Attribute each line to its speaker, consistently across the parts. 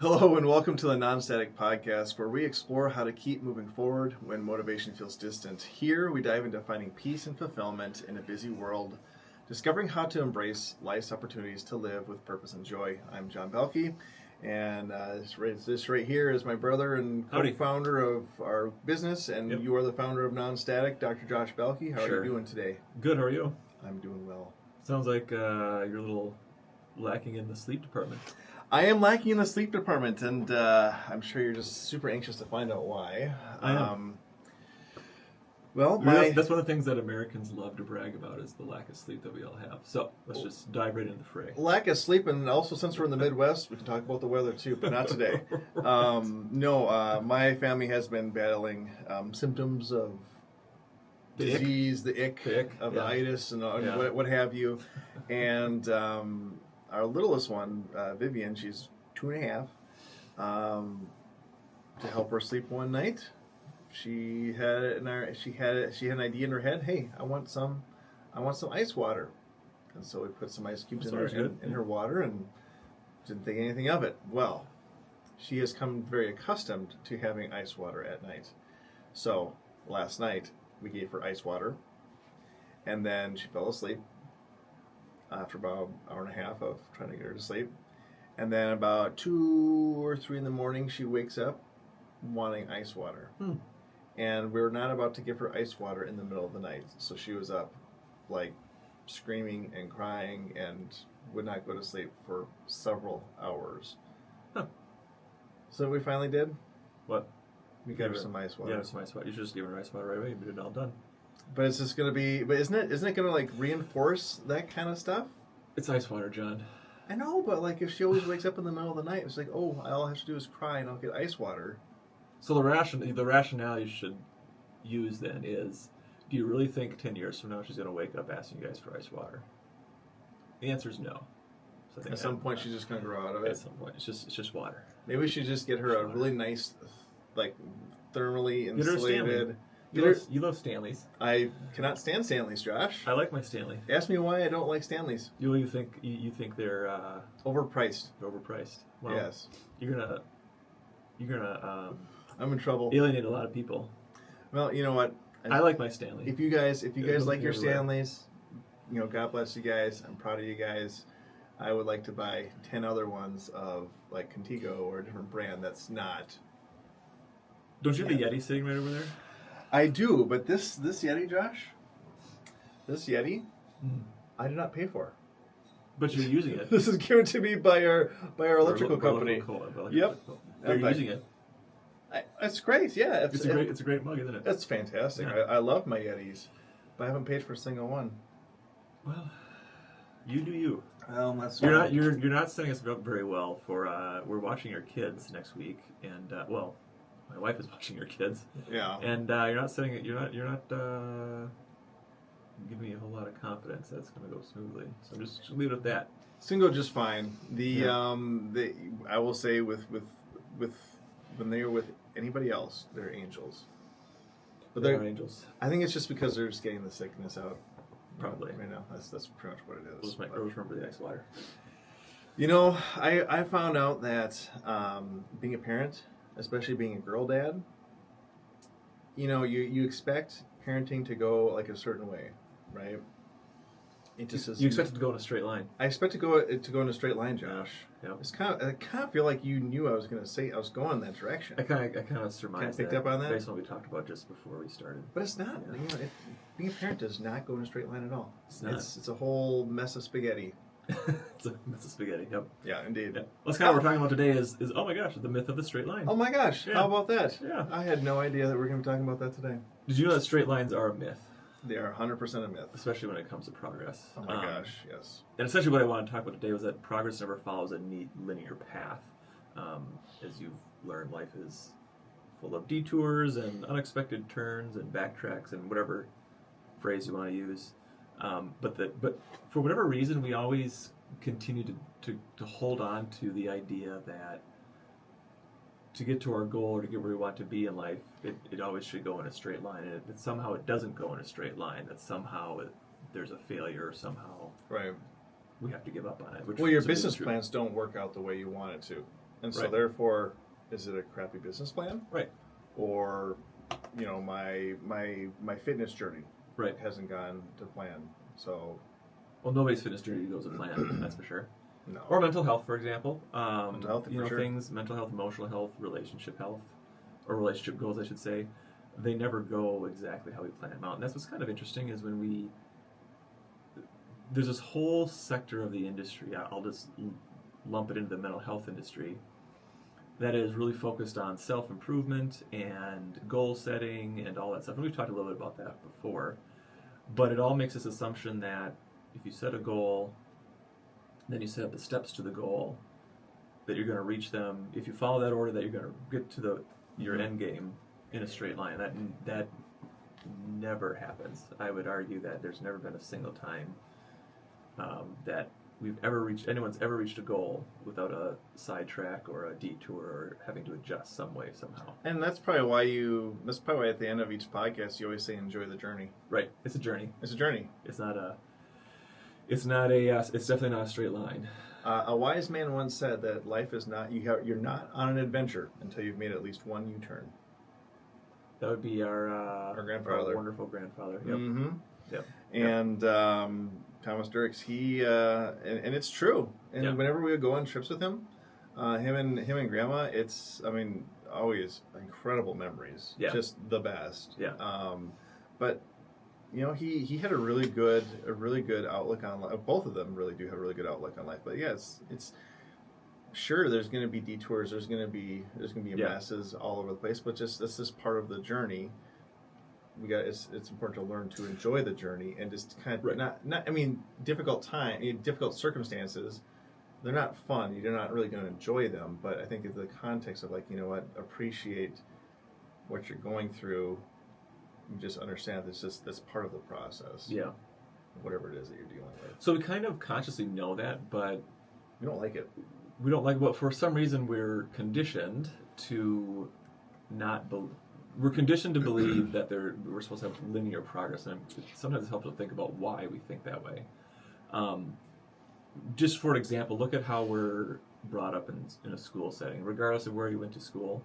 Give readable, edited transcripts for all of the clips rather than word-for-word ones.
Speaker 1: Hello and welcome to the nonStatic podcast, where we explore how to keep moving forward when motivation feels distant. Here we dive into finding peace and fulfillment in a busy world, discovering how to embrace life's opportunities to live with purpose and joy. I'm Jon Beulke, and this right here is my brother and co-founder of our business, and you are the founder of nonStatic, Dr. Josh Beulke. How are you doing today?
Speaker 2: Good, how are you?
Speaker 1: I'm doing well.
Speaker 2: Sounds like you're a little lacking in the sleep department.
Speaker 1: I am lacking in the sleep department, and I'm sure you're just super anxious to find out why.
Speaker 2: I am.
Speaker 1: Well,
Speaker 2: that's one of the things that Americans love to brag about is the lack of sleep that we all have. So let's just dive right into the fray.
Speaker 1: Lack of sleep, and also since we're in the Midwest, we can talk about the weather too, but not today. My family has been battling symptoms of disease, the ick of the itis, and what have you, and our littlest one, Vivian, she's 2.5. To help her sleep one night, she had an idea in her head. Hey, I want some ice water, and so we put some ice cubes in her water and didn't think anything of it. Well, she has come very accustomed to having ice water at night. So last night we gave her ice water, and then she fell asleep after about an hour and a half of trying to get her to sleep. And then about 2 or 3 in the morning, she wakes up wanting ice water. And we were not about to give her ice water in the middle of the night. So she was up like screaming and crying and would not go to sleep for several hours. So we finally did.
Speaker 2: What?
Speaker 1: We gave her some ice water.
Speaker 2: Yeah, some ice water. You should just give her ice water right away and get it all done.
Speaker 1: But it's just going to be... But isn't it going to, like, reinforce that kind of stuff?
Speaker 2: It's ice water, John.
Speaker 1: I know, but, like, if she always wakes up in the middle of the night, it's like, oh, all I have to do is cry and I'll get ice water.
Speaker 2: So the rationale you should use then is, do you really think 10 years from now she's going to wake up asking you guys for ice water? The answer is no.
Speaker 1: So at some point she's just going to grow out of it?
Speaker 2: At some point. It's just water.
Speaker 1: Maybe we should just get her a really nice, like, thermally insulated...
Speaker 2: You love Stanleys.
Speaker 1: I cannot stand Stanleys, Josh.
Speaker 2: I like my Stanley.
Speaker 1: Ask me why I don't like Stanleys.
Speaker 2: You think they're
Speaker 1: overpriced?
Speaker 2: Overpriced. Well,
Speaker 1: yes.
Speaker 2: You're gonna.
Speaker 1: I'm in trouble.
Speaker 2: Alienate a lot of people.
Speaker 1: Well, you know what?
Speaker 2: I like my Stanley.
Speaker 1: If you guys like your Stanleys, God bless you guys. I'm proud of you guys. I would like to buy 10 other ones of like Contigo or a different brand that's not.
Speaker 2: Don't you have a Yeti sitting right over there?
Speaker 1: I do, but this Yeti, Josh, I did not pay for.
Speaker 2: But you're using it.
Speaker 1: This is given to me by our electrical company. Yep,
Speaker 2: you're using it.
Speaker 1: That's great. Yeah,
Speaker 2: it's a great mug, isn't it?
Speaker 1: That's fantastic. Yeah. I love my Yetis, but I haven't paid for a single one.
Speaker 2: Well, you do you.
Speaker 1: Well, that's
Speaker 2: you're not setting us up very well for. We're watching our kids next week, and my wife is watching your kids.
Speaker 1: Yeah.
Speaker 2: And you're not giving me a whole lot of confidence that it's going to go smoothly. So I'm just leave it at that.
Speaker 1: It's going to go just fine. I will say with when they are with anybody else, they're angels. But they're
Speaker 2: angels.
Speaker 1: I think it's just because they're just getting the sickness out.
Speaker 2: Probably.
Speaker 1: Right now. That's pretty much what it is.
Speaker 2: I always remember the ice water.
Speaker 1: I found out that being a parent, especially being a girl dad, you expect parenting to go like a certain way, right? It just
Speaker 2: you expect it to go in a straight line.
Speaker 1: I expect to go in a straight line, Josh.
Speaker 2: Yeah.
Speaker 1: I kind of feel like you knew I was going to say I was going in that direction.
Speaker 2: I kind of surmised
Speaker 1: picked up on that
Speaker 2: based on what we talked about just before we started.
Speaker 1: But it's not. Yeah. Being a parent does not go in a straight line at all.
Speaker 2: It's not.
Speaker 1: It's a whole mess of spaghetti.
Speaker 2: It's a mess of spaghetti. Yep.
Speaker 1: Yeah, indeed.
Speaker 2: Yeah. Well, that's kind of what we're talking about today. Is oh my gosh, the myth of the straight line.
Speaker 1: Oh my gosh, how about that?
Speaker 2: Yeah.
Speaker 1: I had no idea that we were going to be talking about that today.
Speaker 2: Did you know that straight lines are a myth?
Speaker 1: They are 100% a myth.
Speaker 2: Especially when it comes to progress.
Speaker 1: Oh my gosh, yes.
Speaker 2: And essentially what I want to talk about today was that progress never follows a neat linear path. As you've learned, life is full of detours and unexpected turns and backtracks and whatever phrase you want to use. But for whatever reason, we always continue to hold on to the idea that to get to our goal or to get where we want to be in life, it always should go in a straight line. And if somehow it doesn't go in a straight line, that somehow there's a failure, or somehow
Speaker 1: right,
Speaker 2: we have to give up on it.
Speaker 1: Well, your business plans don't work out the way you want it to. And so therefore, is it a crappy business plan?
Speaker 2: Right.
Speaker 1: Or, my fitness journey hasn't gone to plan. So,
Speaker 2: well, nobody's fitness journey goes to plan. That's for sure.
Speaker 1: No.
Speaker 2: Or mental health, for example.
Speaker 1: Mental health, for sure.
Speaker 2: Things, mental health, emotional health, relationship health, or relationship goals, I should say. They never go exactly how we plan them out. And that's what's kind of interesting is when there's this whole sector of the industry, I'll just lump it into the mental health industry, that is really focused on self-improvement and goal setting and all that stuff. And we've talked a little bit about that before. But it all makes this assumption that if you set a goal, then you set up the steps to the goal, that you're going to reach them. If you follow that order, that you're going to get to your end game in a straight line. That never happens. I would argue that there's never been a single time that anyone's ever reached a goal without a sidetrack or a detour or having to adjust some way somehow.
Speaker 1: And that's probably why at the end of each podcast you always say enjoy the journey.
Speaker 2: Right. It's a journey.
Speaker 1: It's a journey.
Speaker 2: It's definitely not a straight line.
Speaker 1: A wise man once said that life is not you're not on an adventure until you've made at least one U-turn.
Speaker 2: That would be our
Speaker 1: grandfather,
Speaker 2: our wonderful grandfather. Yep.
Speaker 1: Mm-hmm.
Speaker 2: Yep.
Speaker 1: And Thomas Dirks, and it's true. And whenever we would go on trips with him, him and Grandma, it's always incredible memories.
Speaker 2: Yeah.
Speaker 1: Just the best.
Speaker 2: Yeah.
Speaker 1: But he had a really good outlook on life. Both of them really do have a really good outlook on life. But yeah, it's sure there's going to be detours. There's going to be messes all over the place. But that's just part of the journey. It's important to learn to enjoy the journey and just kind of difficult circumstances. They're not fun. You're not really going to enjoy them. But I think in the context of appreciate what you're going through. You just understand that's part of the process.
Speaker 2: Yeah.
Speaker 1: Whatever it is that you're dealing with.
Speaker 2: So we kind of consciously know that, but
Speaker 1: we don't like it.
Speaker 2: We don't like it, but for some reason we're conditioned to we're conditioned to believe that we're supposed to have linear progress, and sometimes it's helpful to think about why we think that way. Just for example, look at how we're brought up in a school setting, regardless of where you went to school.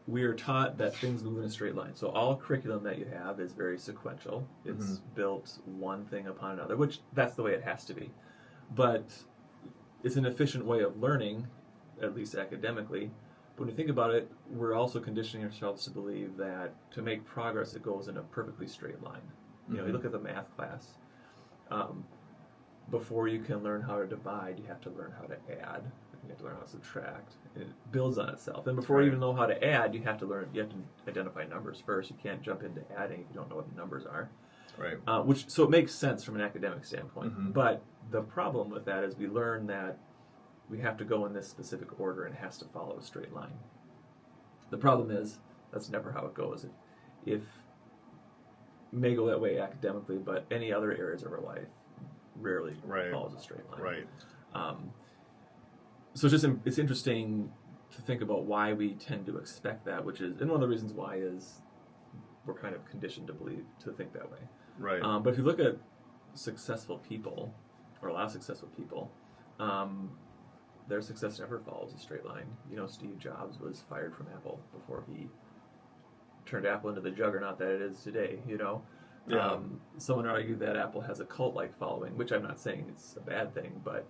Speaker 2: We are taught that things move in a straight line. So all curriculum that you have is very sequential. It's built one thing upon another, which that's the way it has to be. But it's an efficient way of learning, at least academically. But when you think about it, we're also conditioning ourselves to believe that to make progress, it goes in a perfectly straight line. You look at the math class. Before you can learn how to divide, you have to learn how to add. You have to learn how to subtract. It builds on itself. And before you even know how to add, you have to identify numbers first. You can't jump into adding if you don't know what the numbers are.
Speaker 1: Right.
Speaker 2: So it makes sense from an academic standpoint. But the problem with that is we learn that we have to go in this specific order and it has to follow a straight line. The problem is that's never how it goes. If it may go that way academically, but any other areas of our life rarely follows a straight line.
Speaker 1: Right.
Speaker 2: So it's interesting to think about why we tend to expect that, and one of the reasons why is we're kind of conditioned to think that way.
Speaker 1: Right.
Speaker 2: But if you look at successful people, or a lot of successful people, their success never follows a straight line. Steve Jobs was fired from Apple before he turned Apple into the juggernaut that it is today.
Speaker 1: Yeah.
Speaker 2: Someone argued that Apple has a cult-like following, which I'm not saying it's a bad thing, but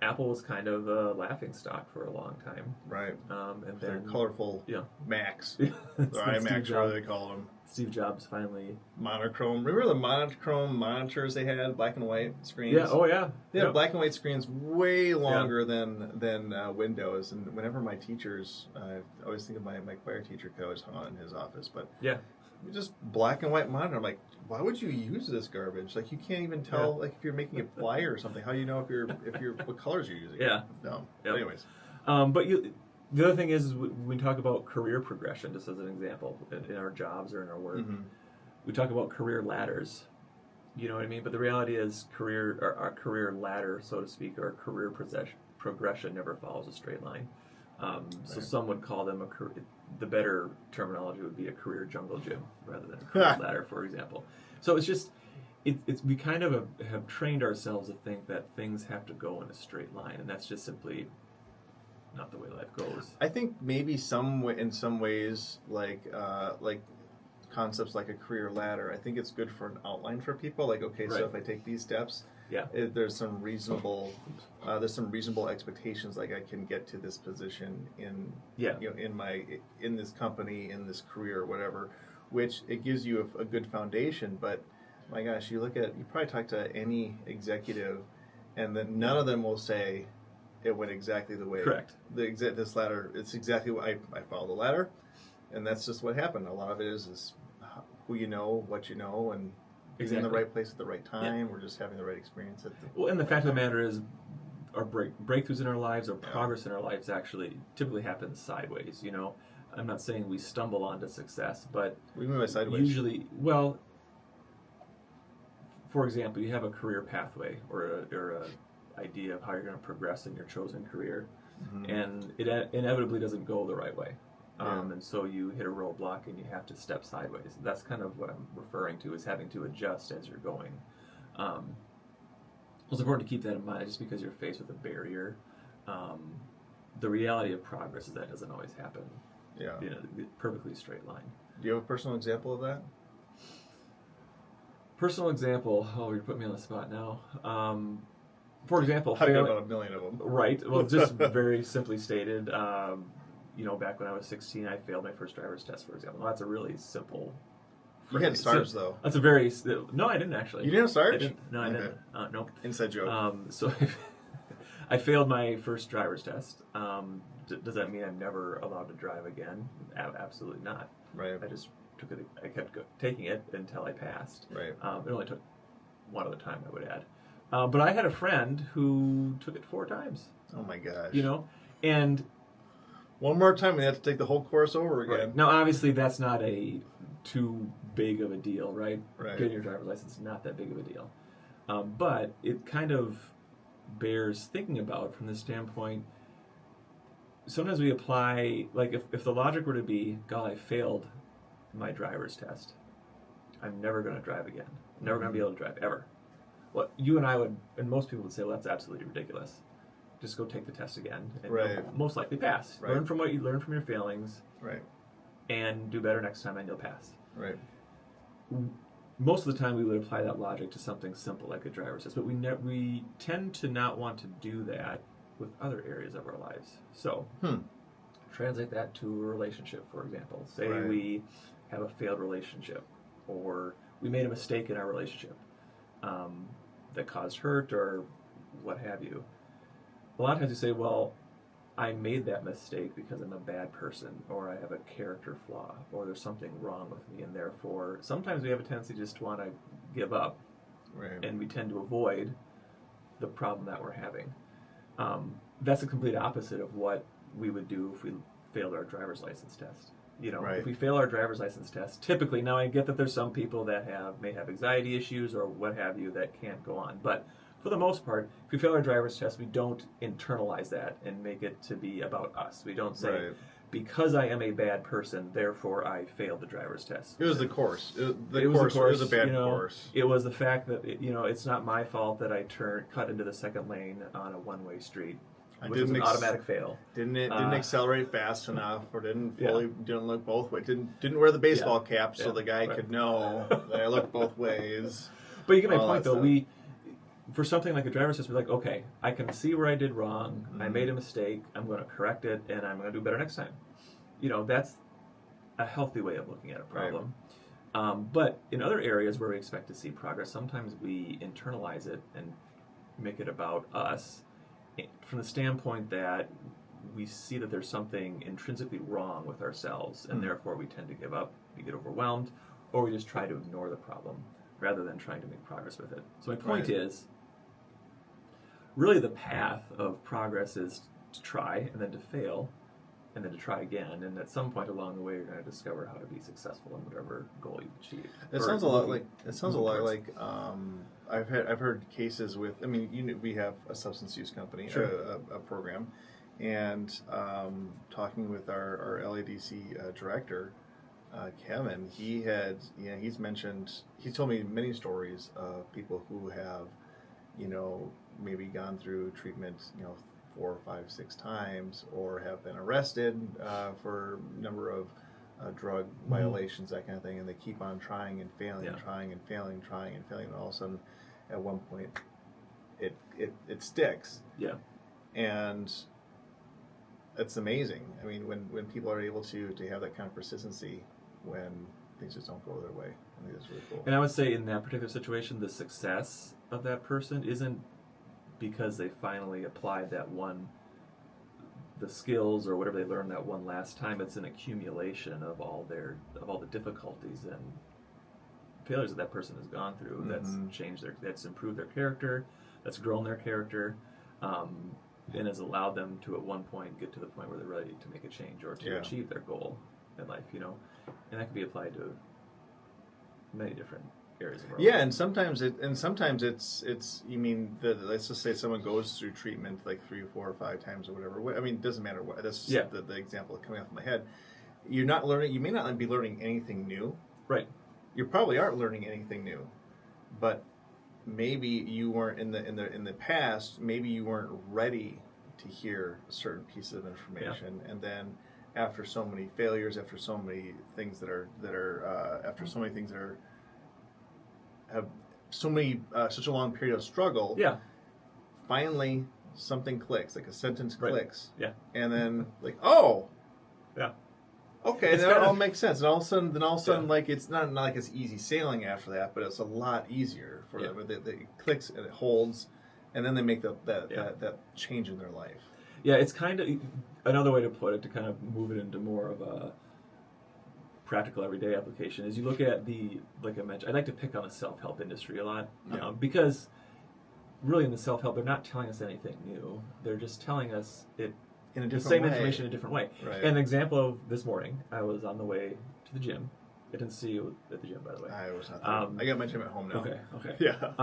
Speaker 2: Apple was kind of a laughingstock for a long time.
Speaker 1: Right.
Speaker 2: And
Speaker 1: their
Speaker 2: then
Speaker 1: colorful Macs.
Speaker 2: Or
Speaker 1: iMacs, whatever they call them.
Speaker 2: Steve Jobs finally...
Speaker 1: Monochrome. Remember the monochrome monitors they had? Black and white screens?
Speaker 2: Yeah, oh yeah.
Speaker 1: They had black and white screens way longer than Windows. And whenever my teachers... I always think of my choir teacher, because I always hung out in his office. But just black and white monitor. I'm like, why would you use this garbage? You can't even tell if you're making a flyer or something. How do you know if you're what colors you're using?
Speaker 2: Yeah.
Speaker 1: No.
Speaker 2: Yep.
Speaker 1: Anyways.
Speaker 2: But the other thing is when we talk about career progression, just as an example, in our jobs or in our work, we talk about career ladders. You know what I mean? But the reality is our career ladder, so to speak, or career progression never follows a straight line. So some would call them the better terminology would be a career jungle gym rather than a career ladder, for example. So it's we kind of have trained ourselves to think that things have to go in a straight line, and that's just simply not the way life goes.
Speaker 1: I think maybe in some ways, like concepts like a career ladder, I think it's good for an outline for people. Like, okay,
Speaker 2: Right.
Speaker 1: so if I take these steps,
Speaker 2: Yeah.
Speaker 1: there's some reasonable expectations. Like I can get to this position in
Speaker 2: Yeah.
Speaker 1: in this company, in this career, whatever. Which it gives you a good foundation. But my gosh, you probably talk to any executive, and then none of them will say it went exactly the way.
Speaker 2: Correct.
Speaker 1: This ladder, it's exactly what I followed the ladder, and that's just what happened. A lot of it is who you know, what you know, and being in the right place at the right time. We're just having the right experience at the
Speaker 2: well, and the fact of the matter is, our breakthroughs in our lives or progress in our lives actually typically happens sideways. You know, I'm not saying we stumble onto success, but
Speaker 1: What do you mean by sideways?
Speaker 2: usually, well, for example, you have a career pathway or a idea of how you're going to progress in your chosen career, and it inevitably doesn't go the right way. And so you hit a roadblock and you have to step sideways. That's kind of what I'm referring to, is having to adjust as you're going. It's important to keep that in mind, just because you're faced with a barrier. The reality of progress is that doesn't always happen.
Speaker 1: Yeah.
Speaker 2: In a perfectly straight line.
Speaker 1: Do you have a personal example of that?
Speaker 2: Personal example. Oh, you're putting me on the spot now. For example,
Speaker 1: I've got about 1 million of them.
Speaker 2: Right. Well, just very simply stated, back when I was 16, I failed my first driver's test, for example. Well, that's a really simple.
Speaker 1: You had SARS, though.
Speaker 2: That's a very... No, I didn't actually.
Speaker 1: You didn't have SARS?
Speaker 2: I didn't. No, I didn't. Nope.
Speaker 1: Inside joke.
Speaker 2: So I failed my first driver's test. Does that mean I'm never allowed to drive again? Absolutely not.
Speaker 1: Right.
Speaker 2: I just took it. I kept taking it until I passed.
Speaker 1: Right.
Speaker 2: It only took one other time, I would add. But I had a friend who took it 4 times.
Speaker 1: Oh my gosh.
Speaker 2: You know, and
Speaker 1: one more time, we have to take the whole course over again.
Speaker 2: right. Now, obviously, that's not too big of a deal, right?
Speaker 1: Right.
Speaker 2: Getting your driver's license is not that big of a deal. But it kind of bears thinking about from the standpoint. Sometimes we apply, like if the logic were to be, God, I failed my driver's test, I'm never going to drive again. I'm never going to be able to drive ever. Well, you and I would, and most people would say, well, that's absolutely ridiculous. Just go take the test again, and you'll most likely pass.
Speaker 1: Right.
Speaker 2: Learn from what you learn from your failings,
Speaker 1: Right.
Speaker 2: and do better next time, and you'll pass.
Speaker 1: Right.
Speaker 2: Most of the time, we would apply that logic to something simple like a driver's test, but we tend to not want to do that with other areas of our lives. So, translate that to a relationship, for example. Say we have a failed relationship, or we made a mistake in our relationship that caused hurt, or what have you. A lot of times you say, well, I made that mistake because I'm a bad person, or I have a character flaw, or there's something wrong with me, and therefore sometimes we have a tendency just to want to give up, and we tend to avoid the problem that we're having. That's a complete opposite of what we would do if we failed our driver's license test. You know, if we fail our driver's license test, typically, now I get that there's some people that may have anxiety issues or what have you that can't go on, but for the most part, if we fail our driver's test, we don't internalize that and make it to be about us. We don't say, because I am a bad person, therefore I failed the driver's test.
Speaker 1: It was the course. It
Speaker 2: was
Speaker 1: a bad course.
Speaker 2: It was the fact that it's not my fault that I cut into the second lane on a one-way street, which was an automatic fail.
Speaker 1: Didn't accelerate fast enough, or didn't look both ways. Didn't wear the baseball cap so the guy could know that I looked both ways.
Speaker 2: But you get my point, though. For something like a driver's test, we're like, okay, I can see where I did wrong. I made a mistake. I'm going to correct it, and I'm going to do better next time. That's a healthy way of looking at a problem. But in other areas where we expect to see progress, sometimes we internalize it and make it about us from the standpoint that we see that there's something intrinsically wrong with ourselves, and therefore we tend to give up, we get overwhelmed, or we just try to ignore the problem rather than trying to make progress with it. So my point is, really the path of progress is to try, and then to fail, and then to try again, and at some point along the way you're going to discover how to be successful in whatever goal you've achieved.
Speaker 1: It sounds a lot like I've heard cases with, we have a substance use company, a program, and talking with our LADC director, Kevin, he's mentioned, he told me many stories of people who have, maybe gone through treatment, 4, 5, 6 times, or have been arrested for a number of drug violations, that kind of thing, and they keep on trying and failing, and trying and failing, and all of a sudden, at one point, it sticks.
Speaker 2: Yeah.
Speaker 1: And it's amazing. I mean, when people are able to have that kind of persistency when things just don't go their way, I think that's really cool.
Speaker 2: And I would say in that particular situation, the success of that person isn't because they finally applied the skills or whatever they learned that one last time. It's an accumulation of all the difficulties and failures that person has gone through. That's changed that's improved their character, that's grown their character, and has allowed them to at one point get to the point where they're ready to make a change or to achieve their goal in life. And that can be applied to many different areas of our life.
Speaker 1: And sometimes it's you mean let's just say someone goes through treatment like 3 or 4 or 5 times or whatever. I mean, it doesn't matter what. That's just the example coming off my head. You're not learning. You may not be learning anything new.
Speaker 2: Right.
Speaker 1: You probably aren't learning anything new, but maybe you weren't in the past. Maybe you weren't ready to hear a certain piece of information, and then after so many failures, after so many things that are have such a long period of struggle, finally something clicks, like a sentence clicks, and then like, okay, that all makes sense. And all of a sudden, like it's not like it's easy sailing after that, but it's a lot easier for them. It clicks and it holds, and then they make that change in their life.
Speaker 2: Yeah, it's kind of another way to put it, to kind of move it into more of a practical everyday application, is you look at like I mentioned, I like to pick on the self-help industry a lot, because really in the self-help, they're not telling us anything new. They're just telling us the same information in a different way. Right. An example of this morning, I was on the way to the gym. I didn't see you at the gym, by the way.
Speaker 1: I was not there. I got my gym at home now.
Speaker 2: Okay.
Speaker 1: Yeah.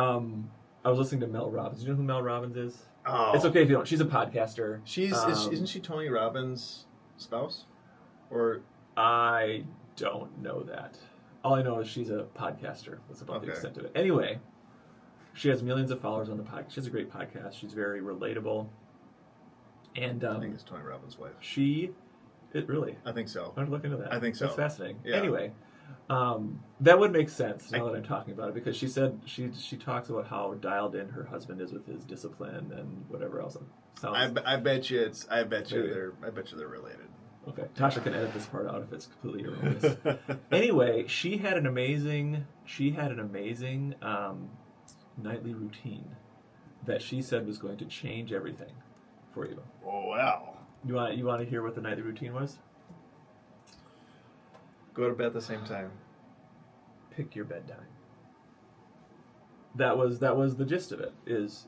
Speaker 2: I was listening to Mel Robbins. Do you know who Mel Robbins is?
Speaker 1: Oh.
Speaker 2: It's okay if you don't. She's a podcaster.
Speaker 1: Isn't she Tony Robbins' spouse? Or
Speaker 2: I don't know that. All I know is she's a podcaster. That's about the extent of it. Anyway, she has millions of followers on the podcast. She has a great podcast. She's very relatable. And
Speaker 1: I think it's Tony Robbins' wife.
Speaker 2: Really?
Speaker 1: I think so.
Speaker 2: I'm going to look into that.
Speaker 1: I think so.
Speaker 2: That's fascinating.
Speaker 1: Yeah.
Speaker 2: Anyway, that would make sense now that I'm talking about it, because she said she talks about how dialed in her husband is with his discipline and whatever else.
Speaker 1: I bet you they're related.
Speaker 2: Okay, Tasha can edit this part out if it's completely erroneous. Anyway, she had an amazing nightly routine that she said was going to change everything for you.
Speaker 1: Oh wow!
Speaker 2: You want to hear what the nightly routine was?
Speaker 1: Go to bed at the same time.
Speaker 2: Pick your bedtime. That was the gist of it. Is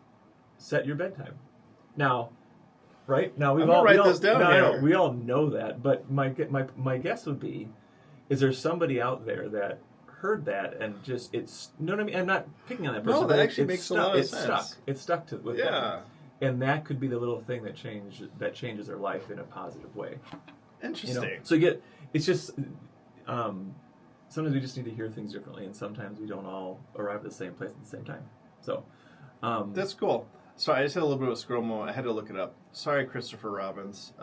Speaker 2: set your bedtime. Now, right now we all
Speaker 1: write this down here.
Speaker 2: No, we all know that. But my guess would be, is there somebody out there that heard that and just you know what I mean? I'm not picking on that person.
Speaker 1: No, that actually makes a lot of sense.
Speaker 2: It stuck to with them. And that could be the little thing that changes their life in a positive way.
Speaker 1: Interesting.
Speaker 2: So it's just sometimes we just need to hear things differently, and sometimes we don't all arrive at the same place at the same time. So
Speaker 1: that's cool. Sorry, I just had a little bit of a scroll moment. I had to look it up. Sorry, Christopher Robbins.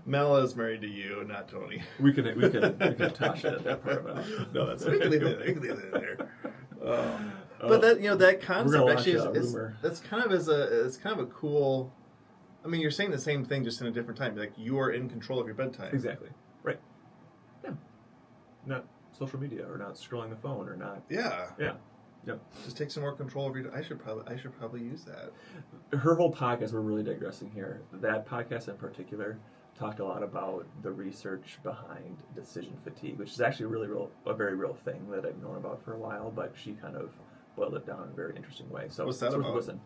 Speaker 1: Mel is married to you, not Tony.
Speaker 2: We can toss it at that part about it. No, that's
Speaker 1: we can leave it in there. But that concept actually it's kind of a cool. I mean, you're saying the same thing just in a different time. Like, you are in control of your bedtime.
Speaker 2: Exactly. Right. Yeah. Not social media, or not scrolling the phone, or not.
Speaker 1: Yeah.
Speaker 2: Yeah. Yep.
Speaker 1: Just take some more control over your. I should probably use that.
Speaker 2: Her whole podcast. We're really digressing here. That podcast in particular talked a lot about the research behind decision fatigue, which is actually a very real thing that I've known about for a while. But she kind of boiled it down in a very interesting way. So
Speaker 1: what's that about?
Speaker 2: Listen.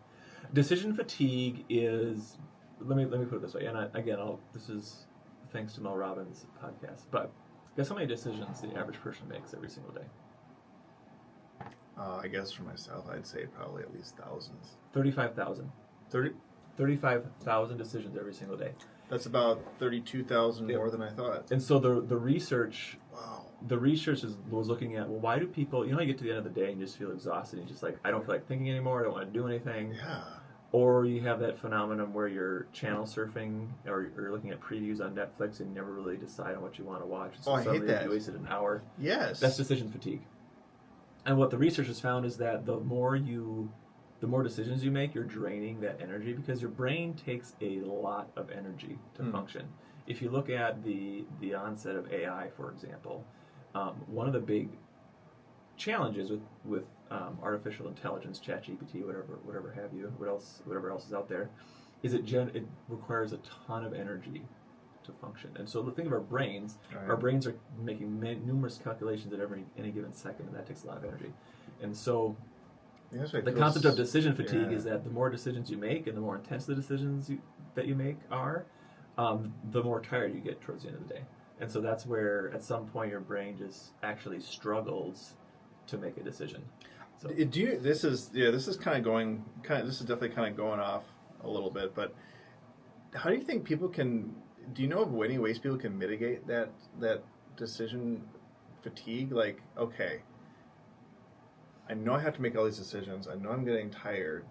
Speaker 2: Decision fatigue is. Let me put it this way, and this is thanks to Mel Robbins' podcast. But guess how many decisions the average person makes every single day?
Speaker 1: I guess for myself, I'd say probably at least thousands.
Speaker 2: 35,000. 35,000 decisions every single day.
Speaker 1: That's about 32,000 more than I thought.
Speaker 2: And so the research.
Speaker 1: Wow.
Speaker 2: The research was looking at, well, why do people, you get to the end of the day and you just feel exhausted and you're just like, I don't feel like thinking anymore, I don't want to do anything.
Speaker 1: Yeah.
Speaker 2: Or you have that phenomenon where you're channel surfing or you're looking at previews on Netflix and you never really decide on what you want to watch. So
Speaker 1: I hate that.
Speaker 2: You wasted an hour.
Speaker 1: Yes.
Speaker 2: That's decision fatigue. And what the research has found is that the more decisions you make, you're draining that energy because your brain takes a lot of energy to function. If you look at the onset of AI, for example, one of the big challenges with artificial intelligence, ChatGPT, whatever have you, whatever else is out there, is it requires a ton of energy to function. And so the thing of our brains, our brains are making numerous calculations at any given second, and that takes a lot of energy. And so the concept of decision fatigue is that the more decisions you make and the more intense the decisions that you make are, the more tired you get towards the end of the day. And so that's where, at some point, your brain just actually struggles to make a decision. So,
Speaker 1: this is definitely kind of going off a little bit. But how do you think people can? Do you know of any ways people can mitigate that decision fatigue? Like, okay, I know I have to make all these decisions. I know I'm getting tired.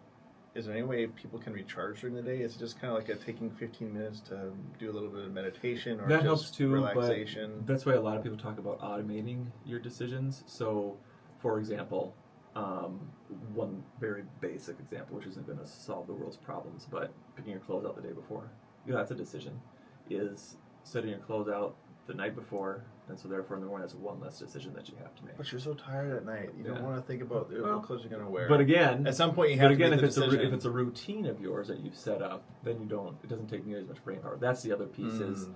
Speaker 1: Is there any way people can recharge during the day? Is it just kind of like taking 15 minutes to do a little bit of meditation or
Speaker 2: that
Speaker 1: just
Speaker 2: helps too,
Speaker 1: relaxation?
Speaker 2: But that's why a lot of people talk about automating your decisions. So, for example, one very basic example, which isn't going to solve the world's problems, but picking your clothes out the day before. That's a decision. Is setting your clothes out the night before, and so therefore in the morning that's one less decision that you have to make.
Speaker 1: But you're so tired at night, you don't want to think about what clothes you're going to wear.
Speaker 2: But again,
Speaker 1: at some point you have to make the decision.
Speaker 2: If it's a routine of yours that you've set up, then it doesn't take nearly as much brain power. That's the other piece is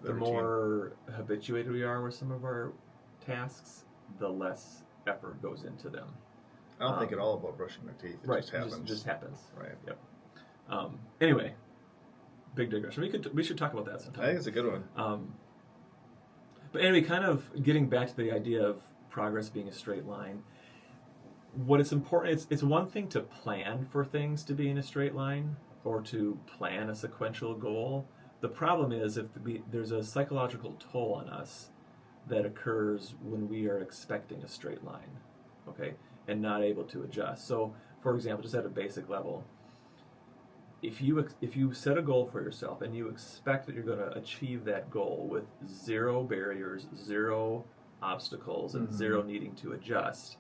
Speaker 2: the more habituated we are with some of our tasks, the less effort goes into them.
Speaker 1: I don't think at all about brushing my teeth. It just happens.
Speaker 2: It just happens.
Speaker 1: Right.
Speaker 2: Yep. Anyway, big digression. We should talk about that sometime.
Speaker 1: I think it's a good one.
Speaker 2: But anyway, kind of getting back to the idea of progress being a straight line. What is important, it's one thing to plan for things to be in a straight line or to plan a sequential goal. The problem is if there's a psychological toll on us that occurs when we are expecting a straight line, okay, and not able to adjust. So, for example, just at a basic level, if you set a goal for yourself and you expect that you're going to achieve that goal with zero barriers, zero obstacles, and zero needing to adjust,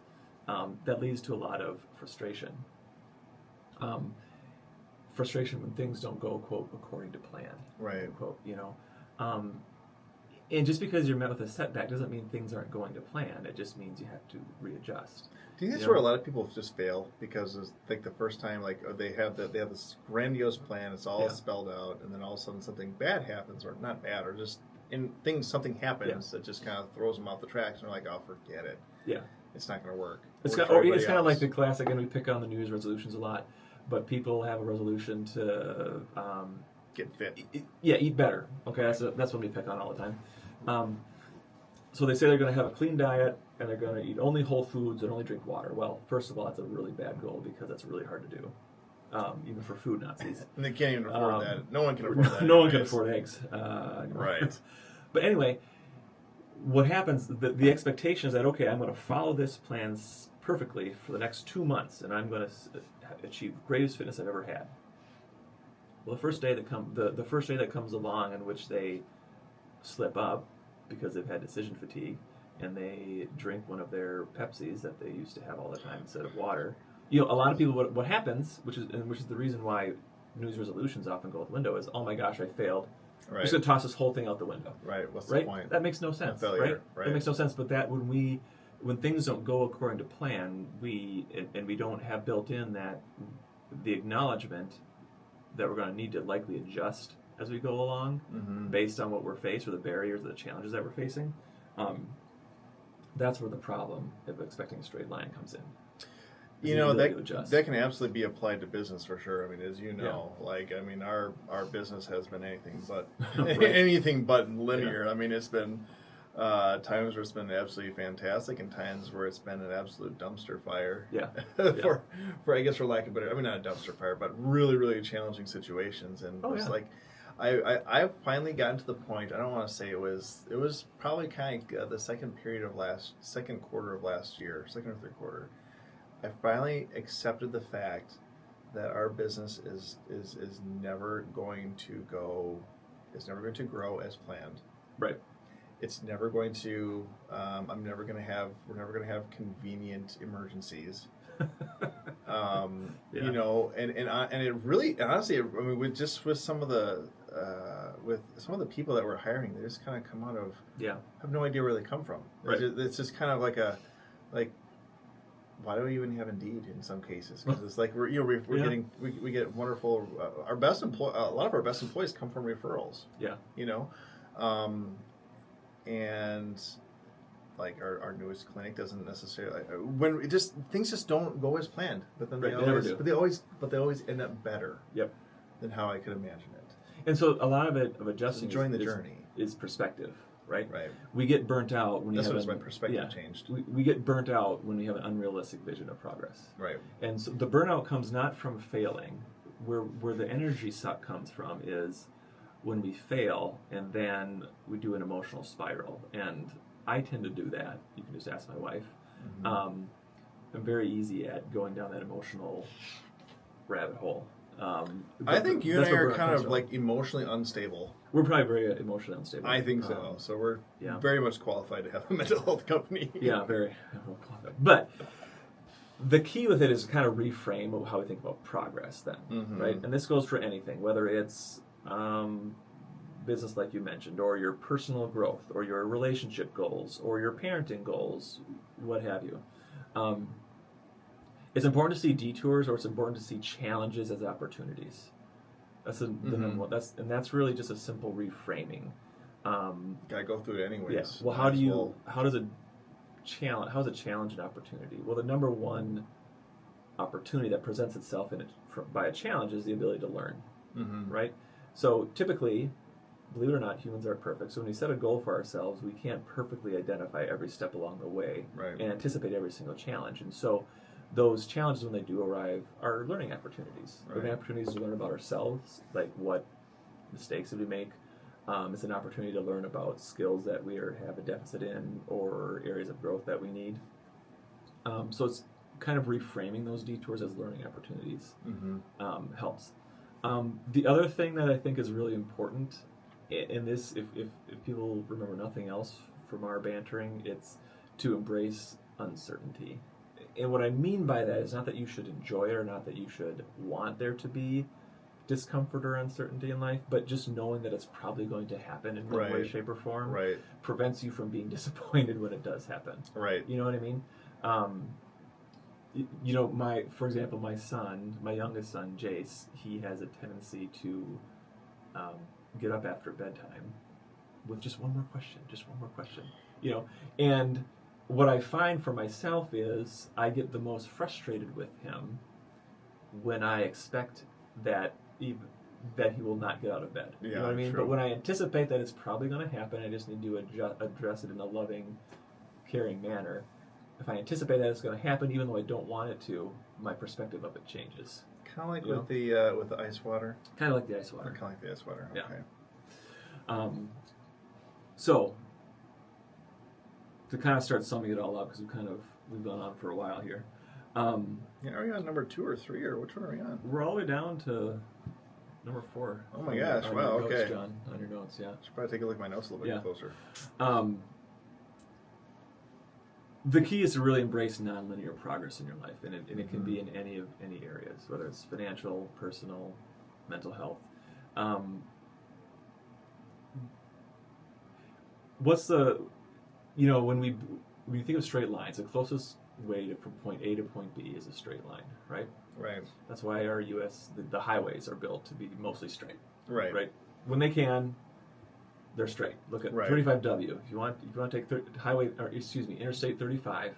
Speaker 2: that leads to a lot of frustration. Frustration when things don't go, quote, according to plan.
Speaker 1: Right.
Speaker 2: Quote, and just because you're met with a setback doesn't mean things aren't going to plan. It just means you have to readjust.
Speaker 1: Do you think that's where a lot of people just fail? Because it's like the first time, they have this grandiose plan, it's all spelled out, and then all of a sudden something bad happens, or not bad, or just something happens that just kind of throws them off the tracks, and they're like, oh, forget it. Yeah. It's not going to work.
Speaker 2: It's kind of like the classic, and we pick on the New Year's resolutions a lot, but people have a resolution to
Speaker 1: get fit.
Speaker 2: Eat better. Okay, that's what we pick on all the time. So they say they're going to have a clean diet and they're going to eat only whole foods and only drink water. Well, first of all, that's a really bad goal because that's really hard to do, even for food Nazis.
Speaker 1: And they can't even afford that. No one can afford that.
Speaker 2: No one can afford eggs.
Speaker 1: Right.
Speaker 2: But anyway, what happens, the expectation is that, okay, I'm going to follow this plan perfectly for the next 2 months and I'm going to achieve greatest fitness I've ever had. Well, the first day that comes along in which they slip up because they've had decision fatigue and they drink one of their Pepsis that they used to have all the time instead of water. A lot of people, what happens, which is the reason why New Year's resolutions often go out the window, is, oh my gosh, I failed. Right. I'm just going to toss this whole thing out the window.
Speaker 1: Right. What's the point?
Speaker 2: That makes no sense. Right? That makes no sense. But that when things don't go according to plan, we don't have built in that the acknowledgement that we're going to need to likely adjust as we go along based on what we're faced or the barriers or the challenges that we're facing. That's where the problem of expecting a straight line comes in.
Speaker 1: That can absolutely be applied to business for sure. I mean, as you know, our business has been anything but anything but linear. Yeah. I mean, it's been times where it's been absolutely fantastic, and times where it's been an absolute dumpster fire. Yeah. for lack of better, not a dumpster fire, but really, really challenging situations. And I've finally gotten to the point. I don't want to say it was probably kind of the second quarter of last year, second or third quarter. I finally accepted the fact that our business is never going to go, it's never going to grow as planned.
Speaker 2: Right.
Speaker 1: It's never going to. We're never going to have convenient emergencies. You know, and it really, and honestly, I mean, with some of the people that we're hiring, they just kind of come out of, have no idea where they come from.
Speaker 2: Right.
Speaker 1: It's just kind of like why do we even have Indeed in some cases? Because it's like we're getting we get wonderful, a lot of our best employees come from referrals.
Speaker 2: Yeah.
Speaker 1: You know, and like our newest clinic doesn't necessarily, when it just, things just don't go as planned, but then they always end up better.
Speaker 2: Yep.
Speaker 1: Than how I could imagine it.
Speaker 2: And so a lot of adjusting
Speaker 1: enjoying the journey
Speaker 2: is perspective, right?
Speaker 1: Right.
Speaker 2: We get burnt out when
Speaker 1: my perspective changed.
Speaker 2: We get burnt out when we have an unrealistic vision of progress.
Speaker 1: Right.
Speaker 2: And so the burnout comes not from failing. Where the energy suck comes from is when we fail and then we do an emotional spiral. And I tend to do that. You can just ask my wife. Mm-hmm. I'm very easy at going down that emotional rabbit hole.
Speaker 1: I think you and I are kind of like emotionally unstable.
Speaker 2: We're probably very emotionally unstable.
Speaker 1: I think so. So we're very much qualified to have a mental health company.
Speaker 2: Yeah, very qualified. But the key with it is to kind of reframe how we think about progress then, right? And this goes for anything, whether it's business like you mentioned, or your personal growth, or your relationship goals, or your parenting goals, what have you. It's important to see detours, or it's important to see challenges as opportunities. That's the number one. That's really just a simple reframing.
Speaker 1: Gotta go through it anyways.
Speaker 2: Yeah. Well, how is a challenge an opportunity? Well, the number one opportunity that presents itself by a challenge is the ability to learn, right? So typically, believe it or not, humans aren't perfect. So when we set a goal for ourselves, we can't perfectly identify every step along the way and anticipate every single challenge. And so those challenges, when they do arrive, are learning opportunities. Learning opportunities to learn about ourselves, like what mistakes did we make. It's an opportunity to learn about skills that we have a deficit in, or areas of growth that we need. So it's kind of reframing those detours as learning opportunities helps. The other thing that I think is really important in this, if people remember nothing else from our bantering, it's to embrace uncertainty. And what I mean by that is not that you should enjoy it, or not that you should want there to be discomfort or uncertainty in life, but just knowing that it's probably going to happen in one way, shape, or form prevents you from being disappointed when it does happen. Right. You know what I mean? You know, for example, my youngest son, Jace, he has a tendency to get up after bedtime with just one more question, you know, and what I find for myself is I get the most frustrated with him when I expect that he will not get out of bed. You know what I mean? True. But when I anticipate that it's probably going to happen, I just need to address it in a loving, caring manner. If I anticipate that it's going to happen, even though I don't want it to, my perspective of it changes.
Speaker 1: Kind of like with the ice water.
Speaker 2: Kind of like the ice water.
Speaker 1: Kind of like the ice water. Okay.
Speaker 2: Yeah. So, to kind of start summing it all up, because we've gone on for a while here.
Speaker 1: Are we on number 2 or 3, or which one are we on?
Speaker 2: We're all the way down to number 4.
Speaker 1: Oh my gosh! Wow. Okay.
Speaker 2: Notes, John, on your notes, yeah.
Speaker 1: Should probably take a look at my notes a little bit closer.
Speaker 2: The key is to really embrace nonlinear progress in your life, and it can be in any areas, whether it's financial, personal, mental health. When you think of straight lines, the closest way from point A to point B is a straight line, right? Right. That's why our U.S. the highways are built to be mostly straight. Right. Right. When they can, they're straight. Look at 35W. If you want to take Interstate 35.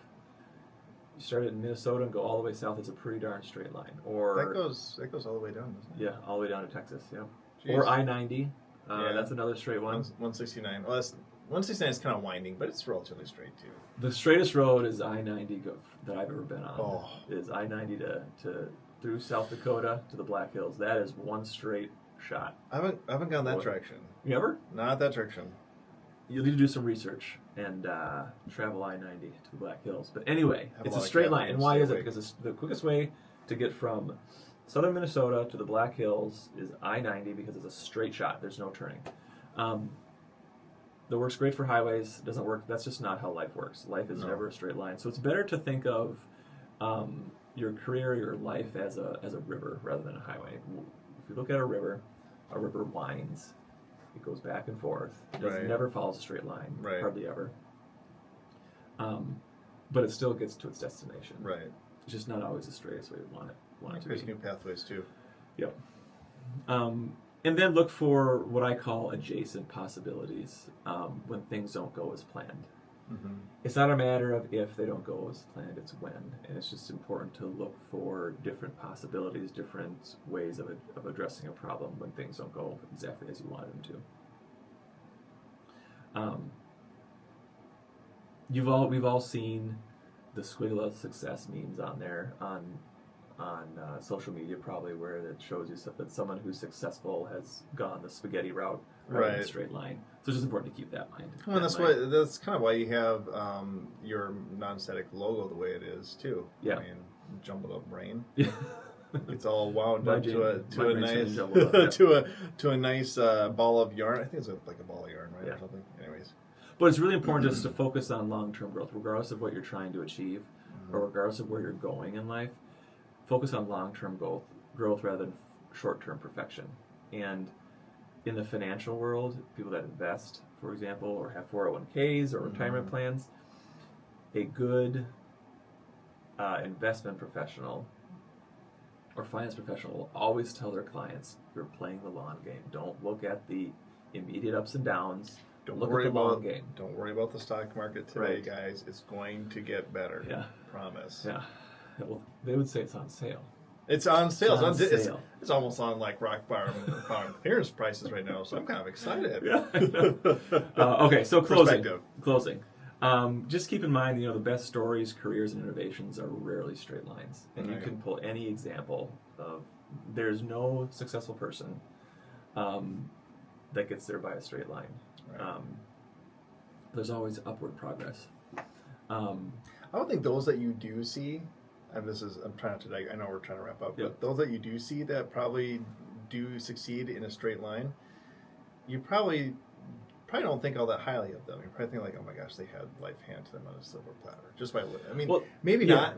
Speaker 2: You start in Minnesota and go all the way south. It's a pretty darn straight line. Or
Speaker 1: that goes all the way down, doesn't it?
Speaker 2: Yeah, all the way down to Texas. Yeah. Jeez. Or I-90. That's another straight one.
Speaker 1: 169. Well, 169 is kind of winding, but it's relatively straight too.
Speaker 2: The straightest road is I-90 that I've ever been on. Is I-90 to through South Dakota to the Black Hills. That is one straight shot.
Speaker 1: I haven't gone that direction.
Speaker 2: You ever?
Speaker 1: Not that direction.
Speaker 2: You'll need to do some research and travel I-90 to the Black Hills. But anyway, it's a straight line. And why is it? Because it's the quickest way to get from southern Minnesota to the Black Hills is I-90 because it's a straight shot. There's no turning. That works great for highways. It doesn't work. That's just not how life works. Life is never a straight line. So it's better to think of your career, your life as a river rather than a highway. If you look at a river winds. It goes back and forth. It never follows a straight line, hardly ever. But it still gets to its destination.
Speaker 1: Right.
Speaker 2: It's just not always the straightest way we want it to be.
Speaker 1: There's new pathways too.
Speaker 2: Yep. And then look for what I call adjacent possibilities when things don't go as planned. Mm-hmm. It's not a matter of if they don't go as planned, it's when. And it's just important to look for different possibilities, different ways of addressing a problem when things don't go exactly as you wanted them to. We've all seen the squiggle of success memes on there on social media probably, where it shows you that someone who's successful has gone the spaghetti route rather than a straight line. So it's just important to keep that in mind.
Speaker 1: Well, that's kind of why you have your nonStatic logo the way it is too. Yeah. I mean, jumbled up brain. Yeah. It's all wound up to a nice ball of yarn. I think it's like a ball of yarn, right, or something. Anyways.
Speaker 2: But it's really important just to focus on long-term growth, regardless of what you're trying to achieve, or regardless of where you're going in life. Focus on long-term growth rather than short-term perfection. And in the financial world, people that invest, for example, or have 401ks or retirement plans, a good investment professional or finance professional will always tell their clients, you're playing the long game. Don't look at the immediate ups and downs. Look at the long game.
Speaker 1: Don't worry about the stock market today, guys. It's going to get better. Yeah. Promise.
Speaker 2: Yeah. Well, they would say it's on sale.
Speaker 1: It's on sale. It's almost on like rock bottom clearance prices right now, so I'm kind of excited.
Speaker 2: Yeah. Okay, so closing. Just keep in mind, the best stories, careers, and innovations are rarely straight lines, and you can pull any example of. There's no successful person that gets there by a straight line. Right. There's always upward progress.
Speaker 1: I don't think those that you do see. And I'm trying to. I know we're trying to wrap up, but those that you do see that probably do succeed in a straight line, you probably don't think all that highly of them. You probably think like, oh my gosh, they had life handed to them on a silver platter. Just by, I mean, maybe not,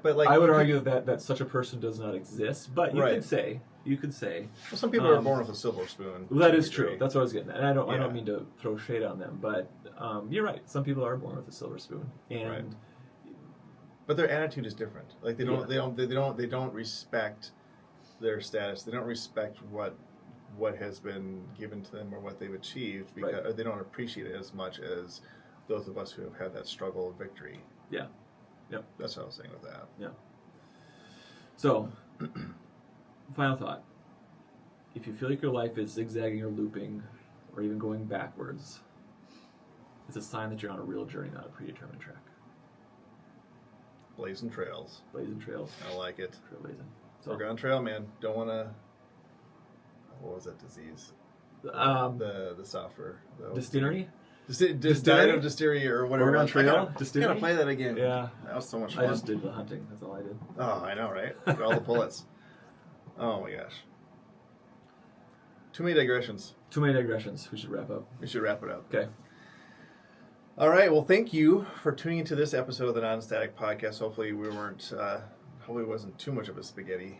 Speaker 1: but like
Speaker 2: I would argue that such a person does not exist. But you could say.
Speaker 1: Well, some people are born with a silver spoon.
Speaker 2: Well, that is true. That's what I was getting at, and I don't mean to throw shade on them, but you're right. Some people are born with a silver spoon, and.
Speaker 1: But their attitude is different. Like they don't respect their status. They don't respect what has been given to them or what they've achieved because or they don't appreciate it as much as those of us who have had that struggle of victory.
Speaker 2: Yeah. Yep.
Speaker 1: That's what I was saying with that.
Speaker 2: Yeah. So, final thought. If you feel like your life is zigzagging or looping or even going backwards, it's a sign that you're on a real journey, not a predetermined track.
Speaker 1: Blazing trails.
Speaker 2: Blazing trails.
Speaker 1: I like it.
Speaker 2: Trailblazing.
Speaker 1: So we're on trail, man. Don't want to. What was that disease? The software.
Speaker 2: Dystery?
Speaker 1: Dystery or whatever.
Speaker 2: We're on trail.
Speaker 1: Dystery. Gotta play that again.
Speaker 2: Yeah.
Speaker 1: That was so much fun.
Speaker 2: I just did the hunting. That's all I did.
Speaker 1: Oh, I know, right? Got all the bullets. Oh my gosh. Too many digressions.
Speaker 2: We should wrap up.
Speaker 1: We should wrap it up.
Speaker 2: Okay.
Speaker 1: All right. Well, thank you for tuning into this episode of the nonStatic podcast. Hopefully, hopefully it wasn't too much of a spaghetti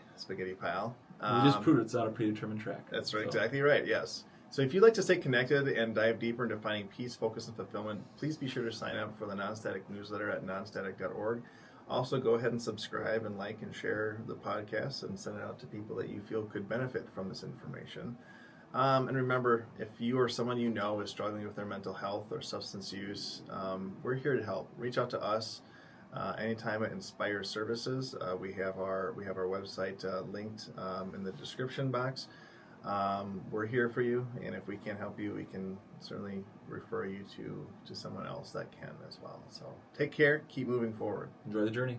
Speaker 1: pile.
Speaker 2: We just proved it's not a predetermined track.
Speaker 1: That's right. So. Exactly right. Yes. So if you'd like to stay connected and dive deeper into finding peace, focus, and fulfillment, please be sure to sign up for the nonStatic newsletter at nonstatic.org. Also, go ahead and subscribe and like and share the podcast and send it out to people that you feel could benefit from this information. And remember, if you or someone you know is struggling with their mental health or substance use, we're here to help. Reach out to us anytime at Inspire Services. We have our website linked in the description box. We're here for you, and if we can't help you, we can certainly refer you to someone else that can as well. So take care, keep moving forward.
Speaker 2: Enjoy the journey.